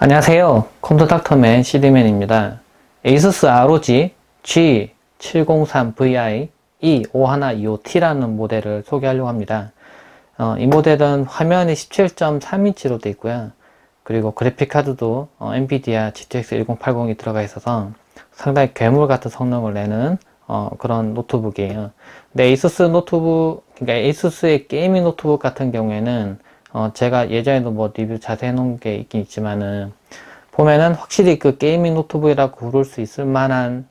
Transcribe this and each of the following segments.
안녕하세요. 컴퓨터 닥터맨 CD맨입니다. ASUS ROG G703Vi E5125T라는 모델을 소개하려고 합니다. 이 모델은 화면이 17.3인치로 되어 있고요. 그리고 그래픽카드도 엔비디아 GTX 1080이 들어가 있어서 상당히 괴물 같은 성능을 내는 그런 노트북이에요. 근데 ASUS 노트북, 그러니까 ASUS의 게이밍 노트북 같은 경우에는 제가 예전에도 뭐 리뷰 자세히 해놓은 게 있긴 있지만은 보면은 확실히 그 게이밍 노트북이라고 부를 수 있을 만한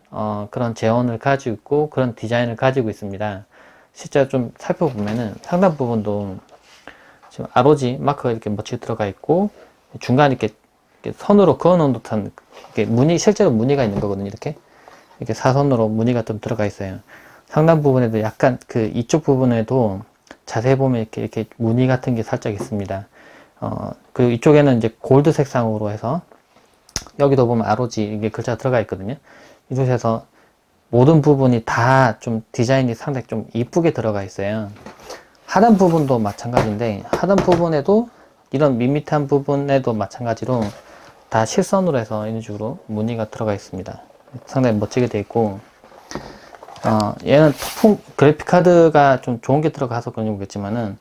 그런 재원을 가지고 있고 그런 디자인을 가지고 있습니다. 실제 좀 살펴보면은 상당 부분도 지금 ROG 마크가 이렇게 멋지게 들어가 있고 중간에 이렇게 선으로 그어놓은 듯한 무늬, 실제로 무늬가 있는 거거든요. 이렇게 사선으로 무늬가 좀 들어가 있어요. 상당 부분에도 약간 그 이쪽 부분에도 자세히 보면 이렇게 무늬 같은 게 살짝 있습니다. 그리고 이쪽에는 이제 골드 색상으로 해서 여기도 보면 ROG 이게 글자가 들어가 있거든요. 이쪽에서 모든 부분이 다 좀 디자인이 상당히 좀 이쁘게 들어가 있어요. 하단 부분도 마찬가지인데 하단 부분에도 이런 밋밋한 부분에도 마찬가지로 다 실선으로 해서 이런 식으로 무늬가 들어가 있습니다. 상당히 멋지게 되어 있고 얘는 그래픽 카드가 좀 좋은 게 들어가서 그런지 모르겠지만은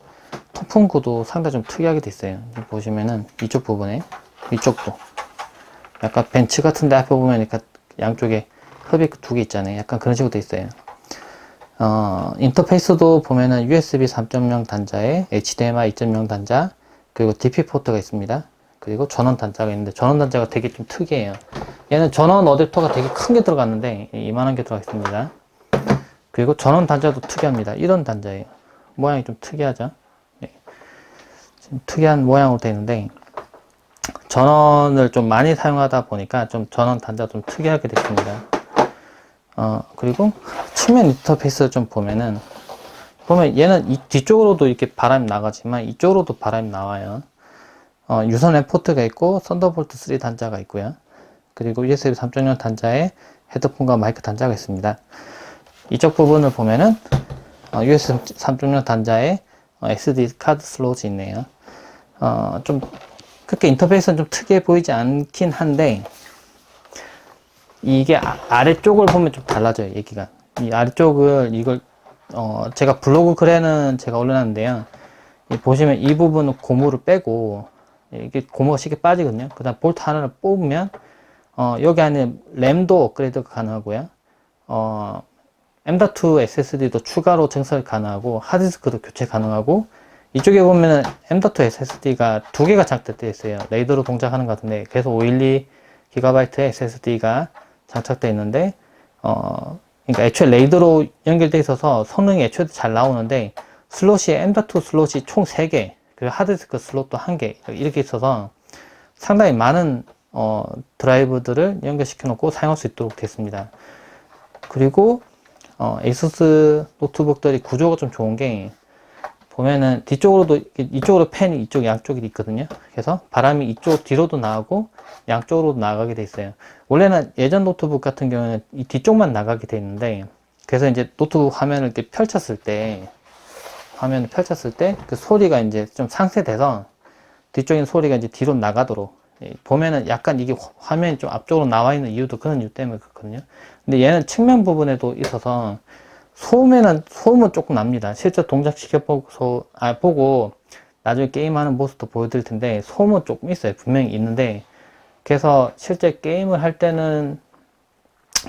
통풍구도 상당히 좀 특이하게 되어 있어요. 보시면은 이쪽 부분에 이쪽도 약간 벤츠 같은데 앞에 보면 약간 양쪽에 흡입 두 개 있잖아요. 약간 그런 식으로 되어 있어요. 인터페이스도 보면은 USB 3.0 단자에 HDMI 2.0 단자, 그리고 DP 포트가 있습니다. 그리고 전원 단자가 있는데 전원 단자가 되게 좀 특이해요. 얘는 전원 어댑터가 되게 큰 게 들어갔는데 이만한 게 들어가 있습니다. 그리고 전원 단자도 특이합니다. 이런 단자예요. 모양이 좀 특이하죠? 네. 좀 특이한 모양으로 되어 있는데 전원을 좀 많이 사용하다 보니까 좀 전원 단자 좀 특이하게 됐습니다. 그리고 측면 인터페이스를 좀 보면 얘는 이 뒤쪽으로도 이렇게 바람이 나가지만 이쪽으로도 바람이 나와요. 유선 랜 포트가 있고 썬더볼트 3 단자가 있고요. 그리고 USB 3.0 단자에 헤드폰과 마이크 단자가 있습니다. 이쪽 부분을 보면은 USB 3.0 단자에 SD 카드 슬롯이 있네요. 좀 그렇게 인터페이스는 좀 특이해 보이지 않긴 한데 이게 아래쪽을 보면 좀 달라져요. 얘기가 이 아래쪽을 이걸 제가 블로그 글에는 제가 올려놨는데요. 보시면 이 부분은 고무를 빼고 이게 고무가 쉽게 빠지거든요. 그 다음 볼트 하나를 뽑으면 여기 안에 램도 업그레이드가 가능하고요. M.2 SSD도 추가로 증설 가능하고 하드디스크도 교체 가능하고 이쪽에 보면은 M.2 SSD가 두 개가 장착되어 있어요. 레이더로 동작하는 것 같은데 그래서 512GB SSD가 장착되어 있는데 그러니까 애초에 레이더로 연결되어 있어서 성능이 애초에 잘 나오는데 슬롯이 M.2 슬롯이 총 3개 그리고 하드디스크 슬롯도 1개 이렇게 있어서 상당히 많은 드라이브들을 연결시켜 놓고 사용할 수 있도록 됐습니다. 그리고 ASUS 노트북들이 구조가 좀 좋은 게 보면은 뒤쪽으로도 이쪽으로 팬이 이쪽 양쪽이 있거든요. 그래서 바람이 이쪽 뒤로도 나가고 양쪽으로도 나가게 돼 있어요. 원래는 예전 노트북 같은 경우는 이 뒤쪽만 나가게 돼 있는데 그래서 이제 노트북 화면을 이렇게 펼쳤을 때 그 소리가 이제 좀 상쇄돼서 뒤쪽인 소리가 이제 뒤로 나가도록 보면은 약간 이게 화면이 좀 앞쪽으로 나와 있는 이유도 그런 이유 때문에 그렇거든요. 근데 얘는 측면 부분에도 있어서 소음은 조금 납니다. 실제 동작시켜 보고 나중에 게임하는 모습도 보여드릴 텐데 소음은 조금 있어요. 분명히 있는데 그래서 실제 게임을 할 때는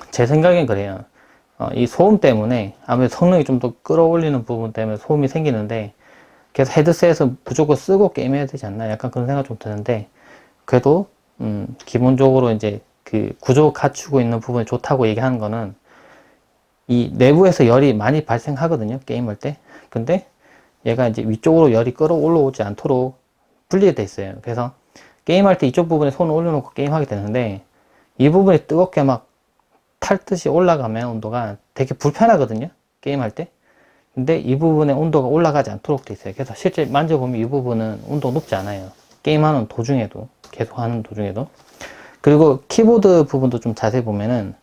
제 생각엔 그래요. 이 소음 때문에 아무래도 성능이 좀 더 끌어올리는 부분 때문에 소음이 생기는데 그래서 헤드셋을 무조건 쓰고 게임해야 되지 않나 약간 그런 생각 좀 드는데 그래도 기본적으로 이제 그 구조 갖추고 있는 부분이 좋다고 얘기하는 거는 이 내부에서 열이 많이 발생하거든요. 게임할 때. 근데 얘가 이제 위쪽으로 열이 끌어올라오지 않도록 분리가 돼 있어요. 그래서 게임할 때 이쪽 부분에 손을 올려놓고 게임하게 되는데 이 부분이 뜨겁게 막 탈듯이 올라가면 온도가 되게 불편하거든요. 게임할 때. 근데 이 부분의 온도가 올라가지 않도록 돼 있어요. 그래서 실제 만져보면 이 부분은 온도가 높지 않아요. 게임하는 도중에도, 계속 하는 도중에도. 그리고 키보드 부분도 좀 자세히 보면은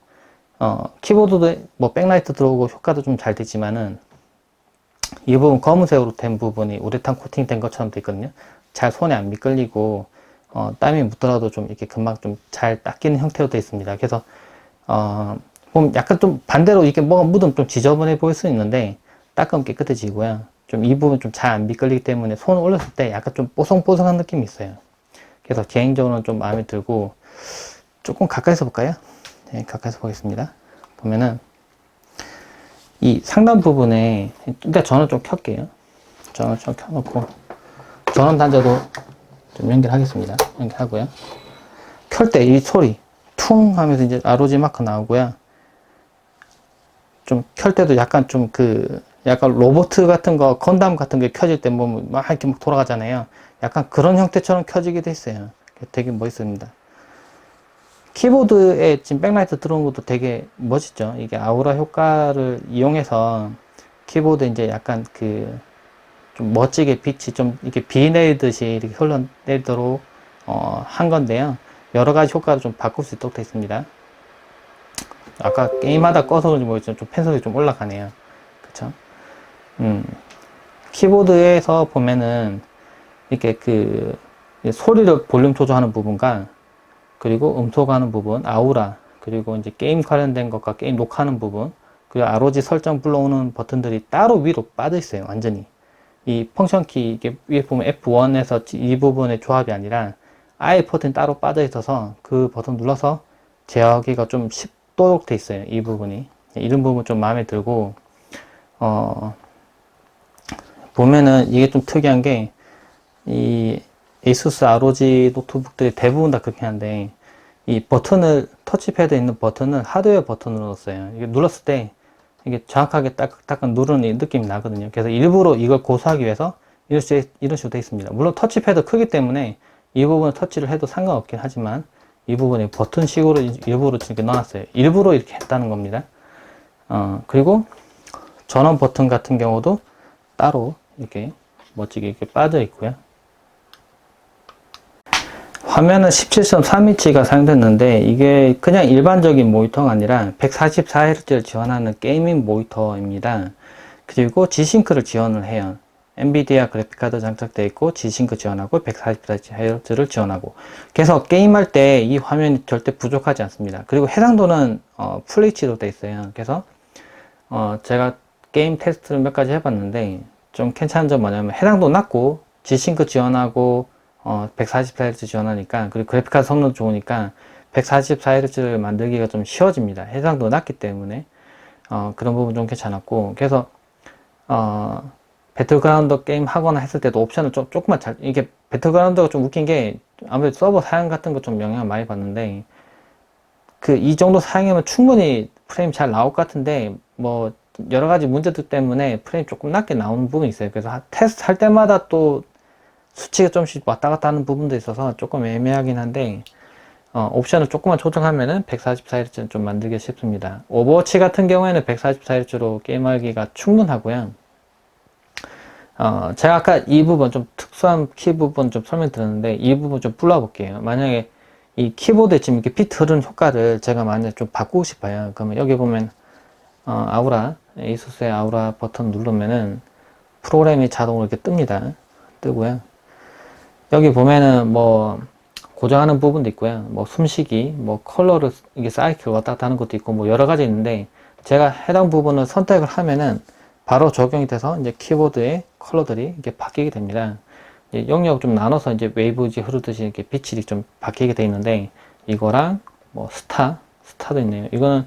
키보드도 뭐 백라이트 들어오고 효과도 좀 잘 되지만은 이 부분 검은색으로 된 부분이 우레탄 코팅 된 것처럼 돼 있거든요. 잘 손에 안 미끌리고 땀이 묻더라도 좀 이렇게 금방 좀 잘 닦이는 형태로 되어 있습니다. 그래서 보면 약간 좀 반대로 이렇게 뭐가 묻으면 좀 지저분해 보일 수 있는데 닦으면 깨끗해지고요. 좀 이 부분 좀 잘 안 미끌리기 때문에 손을 올렸을 때 약간 좀 뽀송뽀송한 느낌이 있어요. 그래서 개인적으로는 좀 마음에 들고, 조금 가까이서 볼까요? 네, 가까이서 보겠습니다. 보면은 이 상단 부분에 일단 전원 좀 켤게요. 전원 좀 켜놓고 전원 단자도 좀 연결하겠습니다. 연결하고요. 켤 때 이 소리 퉁 하면서 이제 ROG 마크 나오고요. 좀 켤 때도 약간 좀 약간 로봇 같은 거, 건담 같은 게 켜질 때 뭐 막 이렇게 막 돌아가잖아요. 약간 그런 형태처럼 켜지기도 했어요. 되게 멋있습니다. 키보드에 지금 백라이트 들어온 것도 되게 멋있죠. 이게 아우라 효과를 이용해서 키보드 이제 약간 좀 멋지게 빛이 좀 이렇게 비 내리듯이 이렇게 흘러내리도록 한 건데요. 여러 가지 효과를 좀 바꿀 수 있도록 되어 있습니다. 아까 게임하다 꺼서 그런지 모르겠지만 좀 펜솔이 좀 올라가네요. 그쵸? 키보드에서 보면은 이렇게 소리를 볼륨 조절하는 부분과 그리고 음소거하는 부분, 아우라, 그리고 이제 게임 관련된 것과 게임 녹화하는 부분, 그리고 ROG 설정 불러오는 버튼들이 따로 위로 빠져 있어요. 완전히. 이 펑션 키, 이게 위에 보면 F1에서 이 부분의 조합이 아니라 아예 버튼이 따로 빠져 있어서 그 버튼 눌러서 제어하기가 좀 쉽도록 돼 있어요. 이 부분이. 이런 부분 좀 마음에 들고, 보면은 이게 좀 특이한 게, 이 ASUS ROG 노트북들이 대부분 다 그렇게 하는데, 이 버튼을, 터치패드에 있는 버튼을 하드웨어 버튼으로 넣었어요. 이게 눌렀을 때 이게 정확하게 딱 누르는 느낌이 나거든요. 그래서 일부러 이걸 고수하기 위해서 이런 식으로 되어 있습니다. 물론 터치패드 크기 때문에 이 부분을 터치를 해도 상관없긴 하지만 이 부분에 버튼식으로 일부러 이렇게 넣어놨어요. 일부러 이렇게 했다는 겁니다. 그리고 전원 버튼 같은 경우도 따로 이렇게 멋지게 이렇게 빠져 있고요. 화면은 17.3인치가 사용됐는데 이게 그냥 일반적인 모니터가 아니라 144Hz를 지원하는 게이밍 모니터입니다. 그리고 G싱크를 지원을 해요. 엔비디아 그래픽카드 장착되어 있고 G싱크 지원하고 144Hz를 지원하고, 그래서 게임할 때 이 화면이 절대 부족하지 않습니다. 그리고 해상도는 FHD로 되어 있어요. 그래서 제가 게임 테스트를 몇 가지 해봤는데 좀 괜찮은 점 뭐냐면 해상도 낮고 G싱크 지원하고 144Hz 지원하니까, 그리고 그래픽카드 성능 좋으니까 144Hz를 만들기가 좀 쉬워집니다. 해상도 낮기 때문에 그런 부분 좀 괜찮았고, 그래서 배틀그라운드 게임 하거나 했을 때도 옵션을 조금만 이게 배틀그라운드가 좀 웃긴 게 아무래도 서버 사양 같은 거 좀 영향을 많이 받는데, 이 정도 사양이면 충분히 프레임 잘 나올 것 같은데 뭐 여러 가지 문제들 때문에 프레임 조금 낮게 나오는 부분이 있어요. 그래서 테스트 할 때마다 또 수치가 좀씩 왔다 갔다 하는 부분도 있어서 조금 애매하긴 한데, 옵션을 조금만 조정하면은 144Hz는 좀 만들기 쉽습니다. 오버워치 같은 경우에는 144Hz로 게임하기가 충분하고요. 제가 아까 이 부분 좀 특수한 키 부분 좀 설명드렸는데 이 부분 좀 불러볼게요. 만약에 이 키보드에 지금 이렇게 빛 흐르는 효과를 제가 만약에 좀 바꾸고 싶어요. 그러면 여기 보면 아우라, ASUS의 아우라 버튼 누르면은 프로그램이 자동으로 이렇게 뜹니다. 뜨고요. 여기 보면은 뭐 고정하는 부분도 있고요. 뭐 숨쉬기, 뭐 컬러를 이게 사이클 왔다 갔다 하는 것도 있고 뭐 여러 가지 있는데, 제가 해당 부분을 선택을 하면은 바로 적용이 돼서 이제 키보드의 컬러들이 이렇게 바뀌게 됩니다. 영역 좀 나눠서 이제 웨이브지 흐르듯이 이렇게 빛이 좀 바뀌게 돼 있는데, 이거랑 뭐 스타도 있네요. 이거는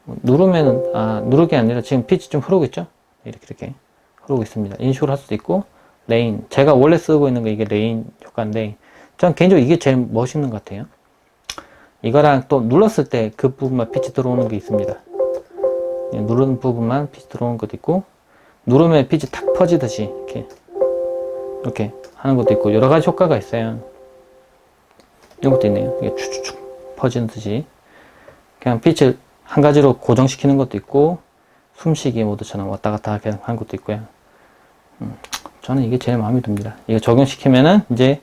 누르면은 누르게 아니라 지금 빛이 좀 흐르고 있죠? 이렇게 흐르고 있습니다. 인식을 할 수도 있고, 레인, 제가 원래 쓰고 있는 거 이게 레인 효과인데 전 개인적으로 이게 제일 멋있는 것 같아요. 이거랑 또 눌렀을 때 그 부분만 빛이 들어오는 게 있습니다. 누르는 부분만 빛이 들어오는 것도 있고, 누르면 빛이 탁 퍼지듯이 이렇게 하는 것도 있고, 여러 가지 효과가 있어요. 이런 것도 있네요. 이게 축축축 퍼지는 듯이 그냥 빛을 한 가지로 고정시키는 것도 있고, 숨쉬기 모드처럼 왔다 갔다 하는 것도 있고요. 저는 이게 제일 마음에 듭니다. 이거 적용시키면은 이제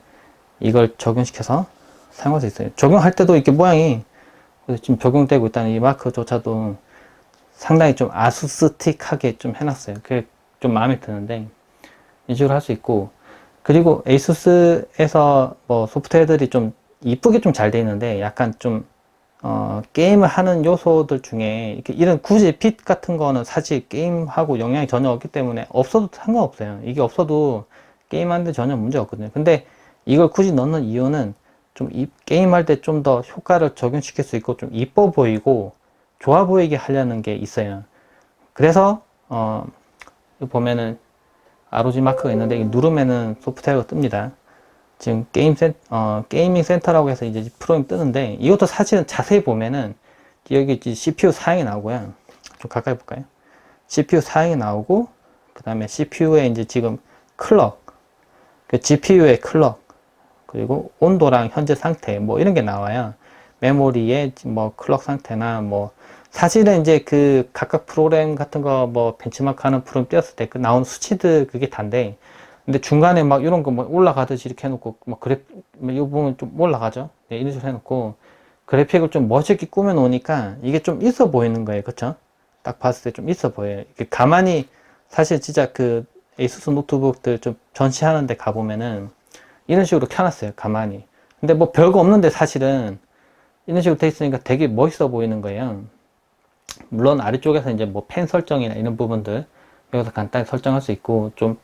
이걸 적용시켜서 사용할 수 있어요. 적용할 때도 이렇게 모양이 지금 적용되고 있다는 이 마크조차도 상당히 좀 아수스틱하게 좀 해놨어요. 그게 좀 마음에 드는데 이 식으로 할 수 있고, 그리고 에이수스에서 뭐 소프트웨어들이 좀 이쁘게 좀 잘 돼 있는데 약간 좀 게임을 하는 요소들 중에 이렇게 이런 굳이 핏 같은 거는 사실 게임하고 영향이 전혀 없기 때문에 없어도 상관없어요. 이게 없어도 게임하는데 전혀 문제 없거든요. 근데 이걸 굳이 넣는 이유는 좀 게임할 때 좀 더 효과를 적용시킬 수 있고 좀 이뻐 보이고 좋아 보이게 하려는 게 있어요. 그래서 여기 보면은 ROG 마크가 있는데 누르면은 소프트웨어가 뜹니다. 지금 게이밍 센터라고 해서 이제 프로그램 뜨는데 이것도 사실은 자세히 보면은 여기 CPU 사양이 나오고요. 좀 가까이 볼까요? CPU 사양이 나오고 그 다음에 CPU에 이제 지금 클럭, 그 GPU의 클럭, 그리고 온도랑 현재 상태 뭐 이런 게 나와요. 메모리의 뭐 클럭 상태나 뭐 사실은 이제 그 각각 프로그램 같은 거 뭐 벤치마크 하는 프로그램 띄웠을 때 그 나온 수치들 그게 단데 근데 중간에 막 이런 거 뭐 올라가듯이 이렇게 해놓고 뭐 이 부분 좀 올라가죠. 네, 이런 식으로 해놓고 그래픽을 좀 멋있게 꾸며 놓으니까 이게 좀 있어 보이는 거예요. 그쵸? 딱 봤을 때 좀 있어 보여요. 이게 가만히 사실 진짜 그 에이수스 노트북들 좀 전시하는 데 가보면은 이런 식으로 켜놨어요. 가만히. 근데 뭐 별거 없는데 사실은 이런 식으로 돼 있으니까 되게 멋있어 보이는 거예요. 물론 아래쪽에서 이제 뭐 펜 설정이나 이런 부분들 여기서 간단히 설정할 수 있고 좀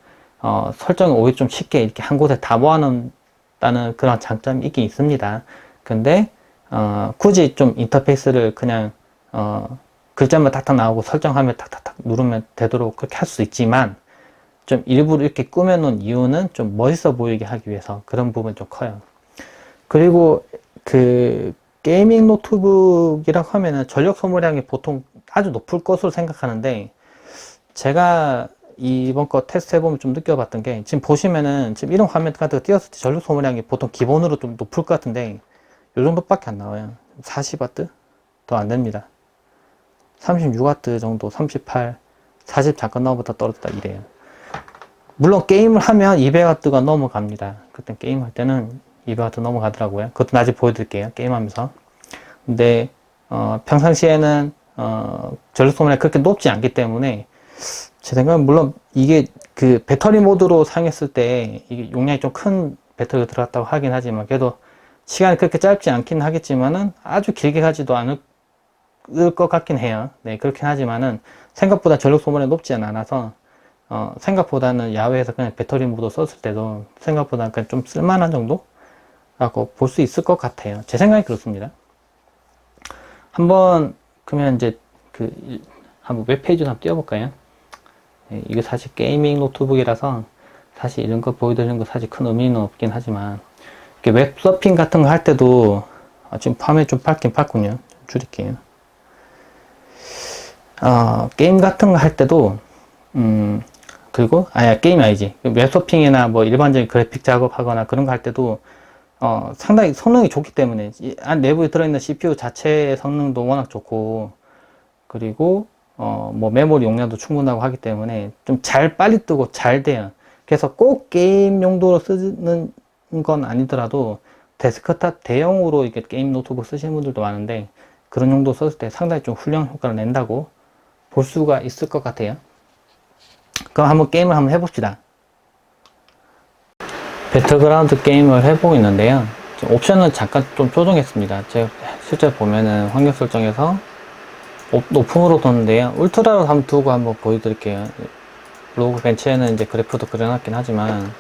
설정을 오히려 좀 쉽게 이렇게 한 곳에 다 모아놓는다는 그런 장점이 있긴 있습니다. 근데 굳이 좀 인터페이스를 그냥 글자만 딱딱 나오고 설정하면 탁탁탁 누르면 되도록 그렇게 할 수 있지만 좀 일부러 이렇게 꾸며놓은 이유는 좀 멋있어 보이게 하기 위해서 그런 부분이 좀 커요. 그리고 그 게이밍 노트북이라고 하면은 전력 소모량이 보통 아주 높을 것으로 생각하는데 제가 이번 거 테스트 해보면 좀 느껴봤던 게 지금 보시면은 지금 이런 화면 같은 거 띄웠을 때 전력 소모량이 보통 기본으로 좀 높을 것 같은데 이 정도밖에 안 나와요. 40W? 더 안 됩니다. 36W 정도, 38, 40 잠깐 넘어보다 떨어졌다 이래요. 물론 게임을 하면 200W가 넘어갑니다. 그때 게임할 때는 200W 넘어가더라고요. 그것도 나중에 보여드릴게요. 게임하면서. 근데 평상시에는 전력 소모량이 그렇게 높지 않기 때문에 제 생각은 물론 이게 그 배터리 모드로 사용했을 때 이게 용량이 좀 큰 배터리가 들어갔다고 하긴 하지만 그래도 시간이 그렇게 짧지 않긴 하겠지만은 아주 길게 가지도 않을 것 같긴 해요. 네, 그렇긴 하지만은 생각보다 전력 소모량이 높지는 않아서 생각보다는 야외에서 그냥 배터리 모드 썼을 때도 생각보다 그냥 좀 쓸만한 정도라고 볼 수 있을 것 같아요. 제 생각이 그렇습니다. 한번 그러면 이제 한번 웹페이지를 한번 띄워볼까요? 네, 이게 사실 게이밍 노트북이라서 사실 이런 거 보여드리는 거 사실 큰 의미는 없긴 하지만 웹 서핑 같은 거 할 때도 지금 화면이 좀 밝긴 밝군요. 줄일게요. 게임 같은 거 할 때도 그리고 게임이 아니지 웹 서핑이나 뭐 일반적인 그래픽 작업하거나 그런 거 할 때도 상당히 성능이 좋기 때문에 내부에 들어있는 CPU 자체의 성능도 워낙 좋고 그리고 뭐 메모리 용량도 충분하고 하기 때문에 좀 빨리 뜨고 잘 돼요. 그래서 꼭 게임 용도로 쓰는 건 아니더라도 데스크탑 대용으로 이렇게 게임 노트북 쓰시는 분들도 많은데 그런 용도 썼을 때 상당히 좀 훌륭한 효과를 낸다고 볼 수가 있을 것 같아요. 그럼 한번 게임을 한번 해봅시다. 배틀그라운드 게임을 해보고 있는데요. 옵션은 잠깐 좀 조정했습니다. 제가 실제 보면은 환경 설정에서 높음으로 뒀는데요. 울트라로 한번 두고 한번 보여드릴게요. 로그 벤치에는 이제 그래프도 그려놨긴 하지만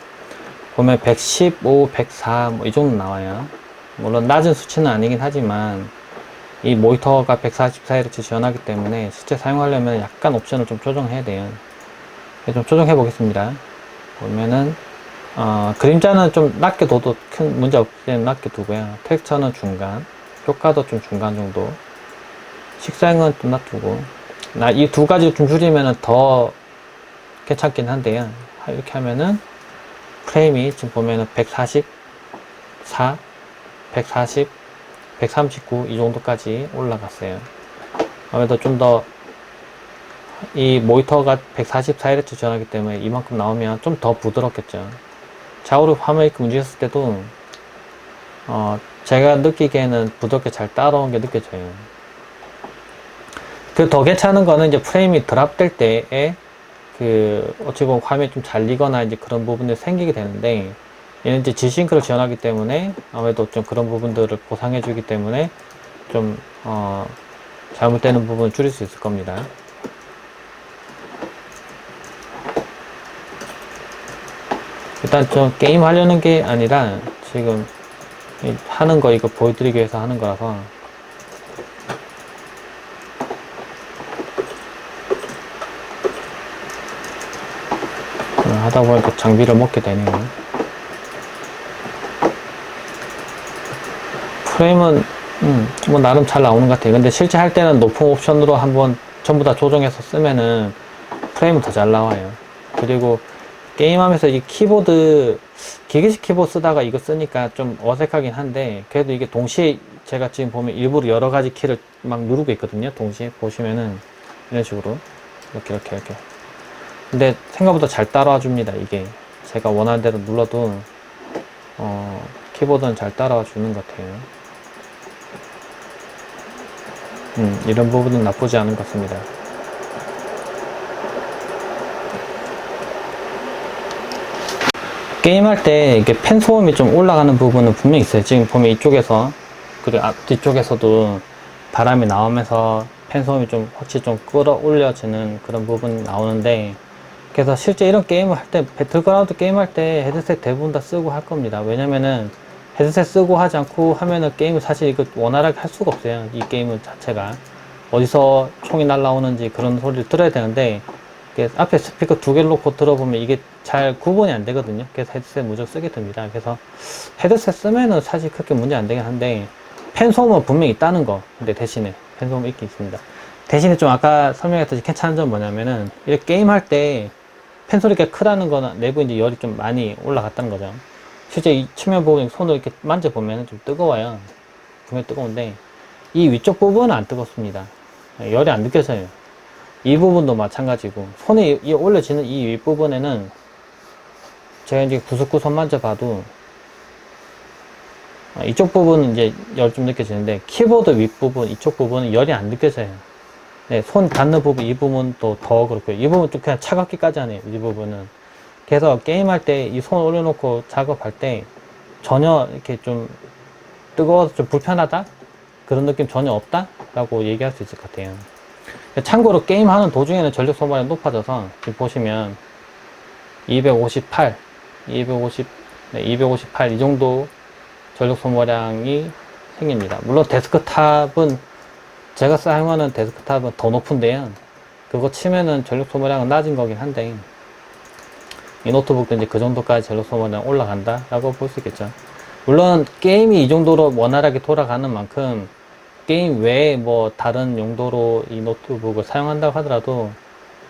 보면 115, 104 뭐 이 정도 나와요. 물론 낮은 수치는 아니긴 하지만 이 모니터가 144Hz 지원하기 때문에 실제 사용하려면 약간 옵션을 좀 조정해야 돼요. 좀 조정해 보겠습니다. 보면은 그림자는 좀 낮게 둬도 큰 문제 없기 때문에 낮게 두고요. 텍스처는 중간, 효과도 좀 중간 정도, 식상은 좀 놔두고 이 두 가지 좀 줄이면 더 괜찮긴 한데요. 이렇게 하면은 프레임이 지금 보면은 144, 140, 139 이 정도까지 올라갔어요. 아무래도 좀 더 이 모니터가 144Hz 지원하기 때문에 이만큼 나오면 좀 더 부드럽겠죠. 좌우로 화면이 움직였을 때도 제가 느끼기에는 부드럽게 잘 따라온 게 느껴져요. 그 더 괜찮은 거는 이제 프레임이 드랍될 때에 어찌 보면 화면이 좀 잘리거나 이제 그런 부분들이 생기게 되는데, 얘는 이제 G싱크를 지원하기 때문에 아무래도 좀 그런 부분들을 보상해주기 때문에 좀, 잘못되는 부분을 줄일 수 있을 겁니다. 일단 좀 게임 하려는 게 아니라 지금 하는 거 이거 보여드리기 위해서 하는 거라서 하다 보니까 장비를 먹게 되네요. 프레임은 뭐 나름 잘 나오는 것 같아요. 근데 실제 할 때는 높은 옵션으로 한번 전부 다 조정해서 쓰면은 프레임은 더 잘 나와요. 그리고 게임하면서 이 키보드 기계식 키보드 쓰다가 이거 쓰니까 좀 어색하긴 한데, 그래도 이게 동시에 제가 지금 보면 일부러 여러 가지 키를 막 누르고 있거든요. 동시에 보시면은 이런 식으로 이렇게 근데 생각보다 잘 따라와 줍니다. 이게 제가 원하는 대로 눌러도 키보드는 잘 따라와 주는 것 같아요. 이런 부분은 나쁘지 않은 것 같습니다. 게임할 때 이게 팬 소음이 좀 올라가는 부분은 분명히 있어요. 지금 보면 이쪽에서, 그리고 뒤쪽에서도 바람이 나오면서 팬 소음이 좀 확실히 좀 끌어올려지는 그런 부분이 나오는데, 그래서 실제 이런 게임을 할 때, 배틀그라운드 게임할 때 헤드셋 대부분 다 쓰고 할 겁니다. 왜냐면은 헤드셋 쓰고 하지 않고 하면은 게임을 사실 이거 원활하게 할 수가 없어요. 이 게임은 자체가 어디서 총이 날라오는지 그런 소리를 들어야 되는데, 앞에 스피커 두 개를 놓고 들어보면 이게 잘 구분이 안 되거든요. 그래서 헤드셋 무조건 쓰게 됩니다. 그래서 헤드셋 쓰면은 사실 그렇게 문제 안 되긴 한데, 팬 소음은 분명히 있다는 거. 근데 대신에 팬 소음이 있긴 있습니다. 대신에 좀 아까 설명했듯이 괜찮은 점 뭐냐면은, 이렇게 게임할 때 팬 소리가 크다는 거는 내부 이제 열이 좀 많이 올라갔다는 거죠. 실제 이 측면 부분 손으로 이렇게 만져보면 좀 뜨거워요. 분명히 뜨거운데, 이 위쪽 부분은 안 뜨겁습니다. 열이 안 느껴져요. 이 부분도 마찬가지고, 손에 올려지는 이 윗부분에는 제가 이제 구석구석 만져봐도 이쪽 부분은 이제 열 좀 느껴지는데, 키보드 윗부분, 이쪽 부분은 열이 안 느껴져요. 네, 손 닿는 부분, 이 부분도 더 그렇고요. 이 부분 좀 그냥 차갑기까지 하네요, 이 부분은. 그래서 게임할 때 이 손 올려놓고 작업할 때 전혀 이렇게 좀 뜨거워서 좀 불편하다? 그런 느낌 전혀 없다? 라고 얘기할 수 있을 것 같아요. 참고로 게임하는 도중에는 전력 소모량이 높아져서 지금 보시면 258, 250, 네, 258 이 정도 전력 소모량이 생깁니다. 물론 데스크탑은 제가 사용하는 데스크탑은 더 높은데요. 그거 치면은 전력 소모량은 낮은 거긴 한데, 이 노트북도 이제 그 정도까지 전력 소모량 올라간다 라고 볼 수 있겠죠. 물론 게임이 이 정도로 원활하게 돌아가는 만큼 게임 외에 뭐 다른 용도로 이 노트북을 사용한다고 하더라도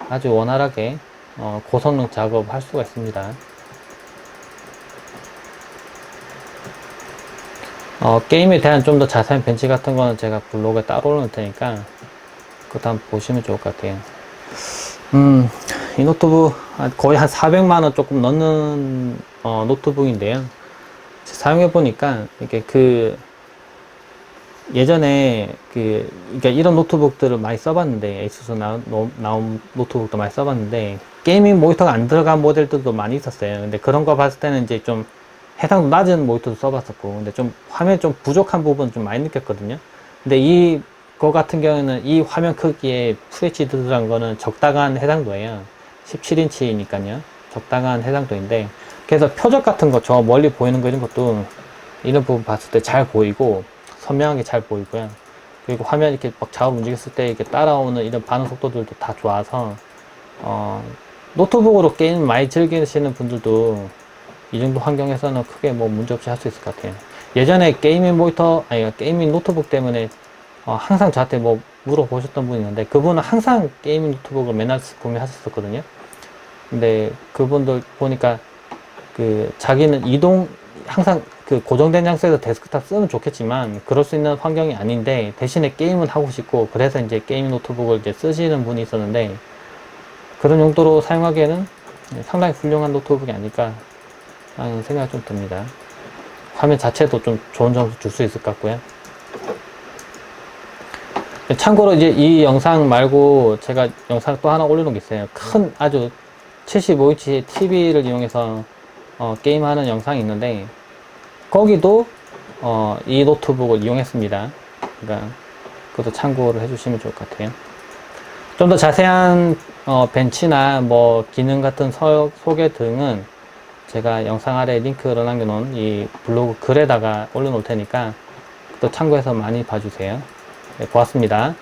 아주 원활하게 고성능 작업을 할 수가 있습니다. 게임에 대한 좀 더 자세한 벤치 같은 거는 제가 블로그에 따로 올릴 테니까 그것도 한번 보시면 좋을 것 같아요. 이 노트북 거의 한 400만원 조금 넘는 노트북인데요. 사용해 보니까 이게 예전에 그러니까 이런 노트북들을 많이 써봤는데, 에이수스 나온 노트북도 많이 써봤는데, 게이밍 모니터가 안 들어간 모델들도 많이 있었어요. 근데 그런 거 봤을 때는 이제 좀 해상도 낮은 모니터도 써봤었고, 근데 좀 화면이 좀 부족한 부분 좀 많이 느꼈거든요. 근데 이거 같은 경우에는 이 화면 크기에 FHD 들어간 거는 적당한 해상도예요. 17인치니까요. 적당한 해상도인데, 그래서 표적 같은 거, 저 멀리 보이는 거 이런 것도 이런 부분 봤을 때 잘 보이고, 선명하게 잘 보이고요. 그리고 화면 이렇게 막 작업 움직였을 때 이렇게 따라오는 이런 반응 속도들도 다 좋아서, 노트북으로 게임 많이 즐기시는 분들도 이 정도 환경에서는 크게 뭐 문제없이 할 수 있을 것 같아요. 예전에 게이밍 모니터, 아니, 게이밍 노트북 때문에 항상 저한테 뭐 물어보셨던 분이 있는데, 그분은 항상 게이밍 노트북을 맨날 구매하셨었거든요. 근데 그분들 보니까 자기는 항상 고정된 장소에서 데스크탑 쓰면 좋겠지만 그럴 수 있는 환경이 아닌데, 대신에 게임은 하고 싶고 그래서 이제 게임 노트북을 이제 쓰시는 분이 있었는데, 그런 용도로 사용하기에는 상당히 훌륭한 노트북이 아닐까 라는 생각이 좀 듭니다. 화면 자체도 좀 좋은 점수 줄 수 있을 것 같고요. 참고로 이제 이 영상 말고 제가 영상 또 하나 올려놓은 게 있어요. 큰 아주 75인치 TV를 이용해서 게임하는 영상이 있는데 거기도 이 노트북을 이용했습니다. 그러니까 그것도 참고를 해주시면 좋을 것 같아요. 좀 더 자세한 벤치나 뭐 기능 같은 소개 등은 제가 영상 아래 링크를 남겨놓은 이 블로그 글에다가 올려놓을 테니까 또 참고해서 많이 봐주세요. 네, 고맙습니다.